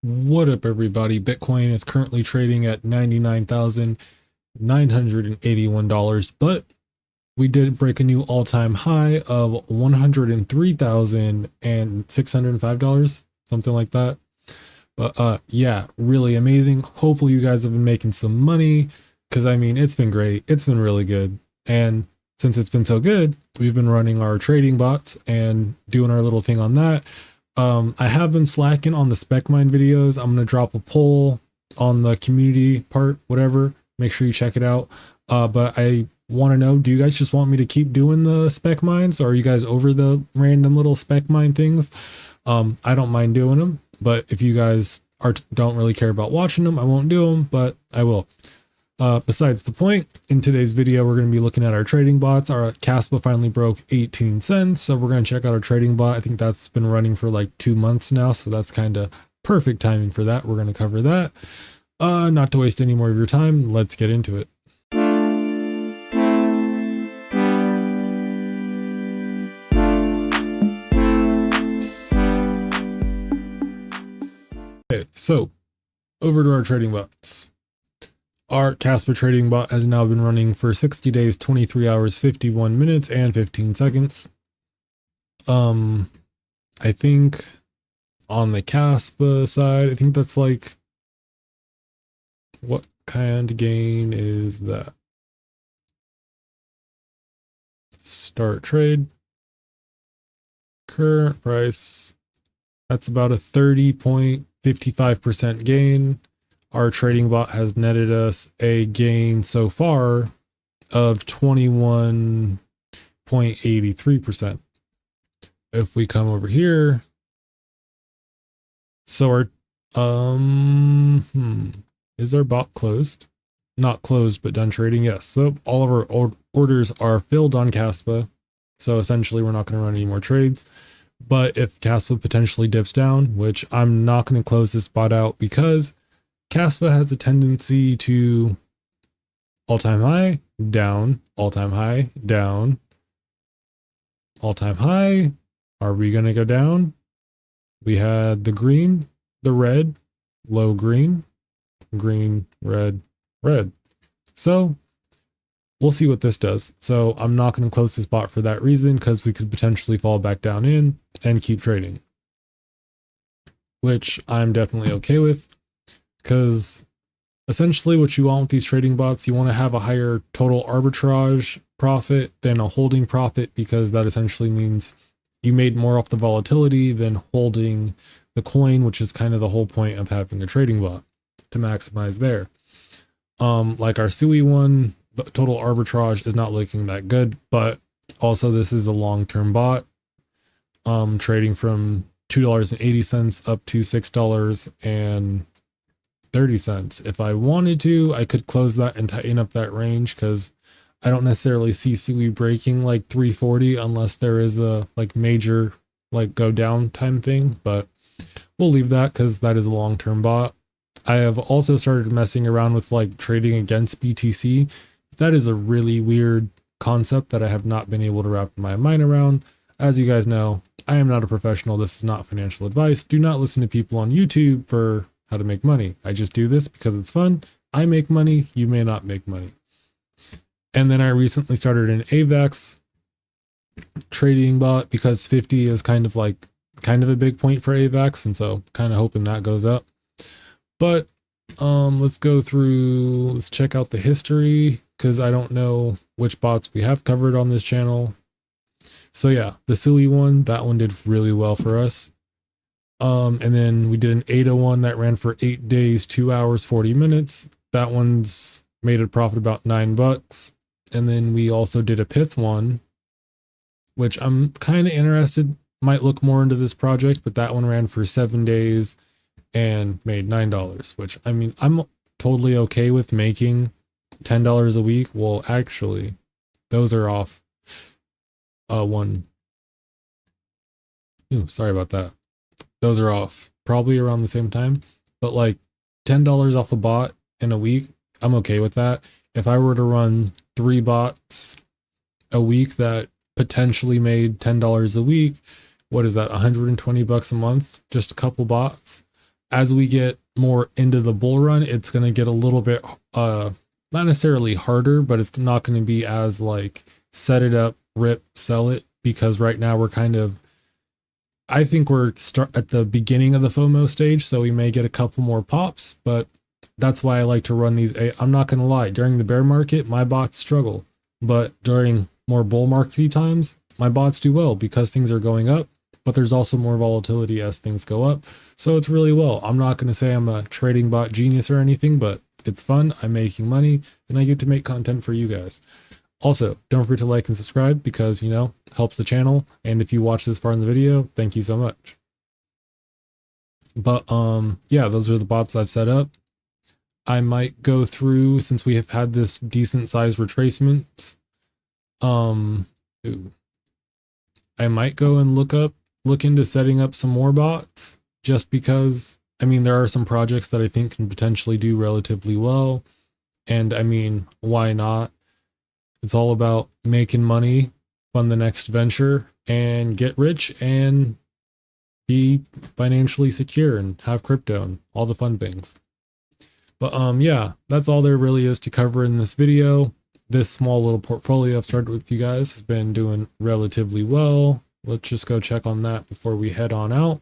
What up, everybody? Bitcoin is currently trading at $99,981, but we did break a new all-time high of $103,605, something like that. But yeah, really amazing. Hopefully you guys have been making some money, because I mean, it's been great. It's been really good. And since it's been so good, we've been running our trading bots and doing our little thing on that. I have been slacking on the spec mine videos. I'm gonna drop a poll on the community part, whatever. Make sure you check it out. But I want to know, do you guys just want me to keep doing the spec mines, or are you guys over the random little spec mine things? I don't mind doing them, but if you guys don't really care about watching them, I won't do them, but I will. Besides the point, in today's video, we're going to be looking at our trading bots. Our Kaspa finally broke 18 cents, so we're going to check out our trading bot. I think that's been running for like 2 months now, so that's kind of perfect timing for that. We're going to cover that. Not to waste any more of your time, let's get into it. Okay, so over to our trading bots. Our Kaspa trading bot has now been running for 60 days, 23 hours, 51 minutes, and 15 seconds. I think on the Kaspa side, I think that's like, what kind of gain is that? Start trade. Current price. That's about a 30.55% gain. Our trading bot has netted us a gain so far of 21.83%. If we come over here, so our is our bot closed? Not closed, but done trading. Yes. So all of our orders are filled on Kaspa. So essentially, we're not going to run any more trades. But if Kaspa potentially dips down, which I'm not going to close this bot out because Kaspa has a tendency to all-time high, down, all-time high, down, all-time high. Are we going to go down? We had the green, the red, low green, green, red, red. So we'll see what this does. So I'm not going to close this bot for that reason, because we could potentially fall back down in and keep trading, which I'm definitely okay with. Because essentially what you want with these trading bots, you want to have a higher total arbitrage profit than a holding profit, because that essentially means you made more off the volatility than holding the coin, which is kind of the whole point of having a trading bot, to maximize there. Like our Sui one, the total arbitrage is not looking that good, but also this is a long-term bot, trading from $2.80 up to $6.30. If I wanted to, I could close that and tighten up that range, because I don't necessarily see Sui breaking like 340 unless there is a like major like go down time thing, but we'll leave that because that is a long-term bot. I have also started messing around with like trading against BTC. That is a really weird concept that I have not been able to wrap my mind around. As you guys know, I am not a professional. This is not financial advice. Do not listen to people on YouTube for how to make money. I just do this because it's fun. I make money. You may not make money. And then I recently started an AVAX trading bot, because 50 is kind of a big point for AVAX. And so kind of hoping that goes up. But let's check out the history, because I don't know which bots we have covered on this channel. So yeah, the silly one, that one did really well for us. And then we did an 801 that ran for 8 days, 2 hours, 40 minutes. That one's made a profit about $9. And then we also did a Pith one, which I'm kind of interested, might look more into this project, but that one ran for 7 days and made $9, which I mean, I'm totally okay with making $10 a week. Well, actually, those are off one. Ooh, sorry about that. Those are off probably around the same time, but like $10 off a bot in a week, I'm okay with that. If I were to run 3 bots a week that potentially made $10 a week, what is that, $120 a month? Just a couple bots. as we get more into the bull run, it's going to get a little bit, not necessarily harder, but it's not going to be as like set it up, rip, sell it, because right now we're kind of, I think we're at the beginning of the FOMO stage, so we may get a couple more pops, but that's why I like to run these. I'm not going to lie, during the bear market, my bots struggle, but during more bull market times, my bots do well because things are going up, but there's also more volatility as things go up. So it's really well. I'm not going to say I'm a trading bot genius or anything, but it's fun. I'm making money and I get to make content for you guys. Also, don't forget to like and subscribe because, you know, helps the channel. And if you watch this far in the video, thank you so much. But yeah, those are the bots I've set up. I might go through, since we have had this decent size retracement. I might go and look into setting up some more bots, just because, I mean, there are some projects that I think can potentially do relatively well. And I mean, why not? It's all about making money, fund the next venture, and get rich and be financially secure and have crypto and all the fun things. But yeah, that's all there really is to cover in this video. This small little portfolio I've started with you guys has been doing relatively well. Let's just go check on that before we head on out.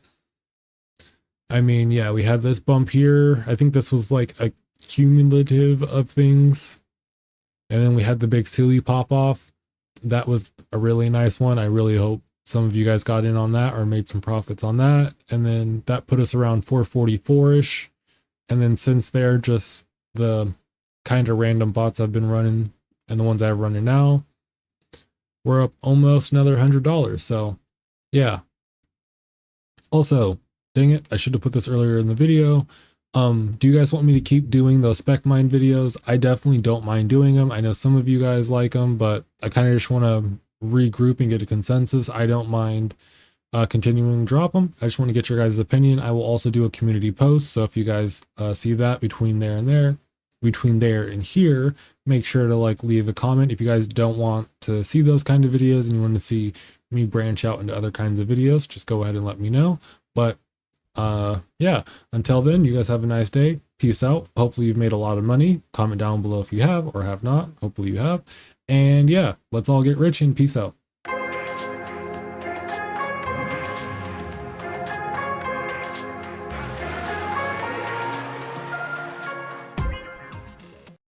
I mean, yeah, we had this bump here. I think this was like a cumulative of things. And then we had the big silly pop off. That was a really nice one. I really hope some of you guys got in on that or made some profits on that. And then that put us around 444-ish. And then since there, just the kind of random bots I've been running and the ones I'm running now, we're up almost another $100. So yeah. Also, dang it, I should have put this earlier in the video. Do you guys want me to keep doing those spec mine videos? I definitely don't mind doing them. I know some of you guys like them, but I kind of just want to regroup and get a consensus. I don't mind continuing to drop them. I just want to get your guys' opinion. I will also do a community post. So if you guys see that between there and here, make sure to like leave a comment. If you guys don't want to see those kind of videos and you want to see me branch out into other kinds of videos, just go ahead and let me know. But yeah, until then, you guys have a nice day. Peace out. Hopefully you've made a lot of money. Comment down below if you have or have not. Hopefully you have. And yeah, let's all get rich and peace out.